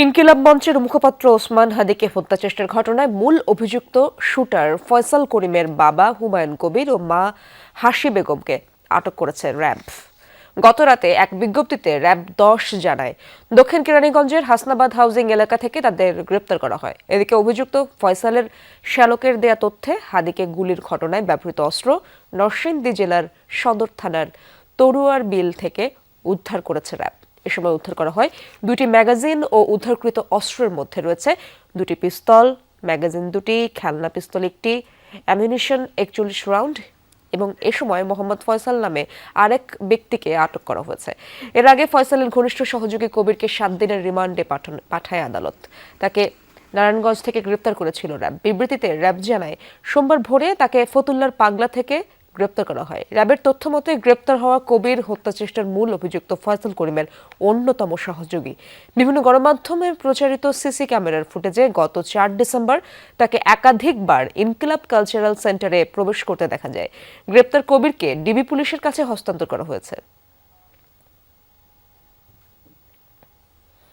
ইনকিলাব মঞ্চের মুখপাত্র ওসমান হাদিকে হত্যাচেষ্টার ঘটনায় মূল অভিযুক্ত শুটার ফয়সাল করিমের বাবা হুমায়ুন কবির ও মা হাসি বেগমকে আটক করেছে র্যাব। গতরাতে এক বিজ্ঞপ্তিতে র্যাব-10 জানায়, দক্ষিণ কেরানীগঞ্জের হাসনাবাদ হাউজিং এলাকা থেকে তাদের গ্রেপ্তার করা হয়। এদিকে অভিযুক্ত ফয়সালের শ্যালকের দেয়া তথ্যে হাদিকে গুলির ঘটনায় ব্যবহৃত অস্ত্র নরসিংদী জেলার সদর থানার তরুয়ার বিল থেকে উদ্ধার করেছে র্যাব। এ সময় উদ্ধার করা হয় 2টি ম্যাগাজিন ও উদ্ধারকৃত অস্ত্রের মধ্যে রয়েছে 2টি পিস্তল, ম্যাগাজিন 2টি, খেলনা পিস্তল 1টি, অ্যামিউনিশন 41 রাউন্ড এবং এ সময় মোহাম্মদ ফয়সাল নামে আরেক ব্যক্তিকে আটক করা হয়েছে। এর আগে ফয়সালের ঘনিষ্ঠ সহযোগী কবিরকে 7 দিনের রিমান্ডে পাঠায় আদালত। তাকে নারায়ণগঞ্জ থেকে গ্রেপ্তার করেছিল র্যাব। বিবৃতিতে র্যাব জানায়, সোমবার ভোরে তাকে ফতুল্লার পাগলা থেকে গ্রেপ্তার করা হয়। র্যাবের তথ্য মতে গ্রেপ্তার হওয়া কবির হত্যাচেষ্টার মূল অভিযুক্ত ফয়সাল করিমের অন্যতম সহযোগী। বিভিন্ন গণমাধ্যমে প্রচারিত সিসি ক্যামেরার ফুটেজে গত 4 ডিসেম্বর তাকে একাধিকবার ইনকিলাব কালচারাল সেন্টারে প্রবেশ করতে দেখা যায়। গ্রেপ্তার কবিরকে ডিবি পুলিশের কাছে হস্তান্তর করা হয়েছে।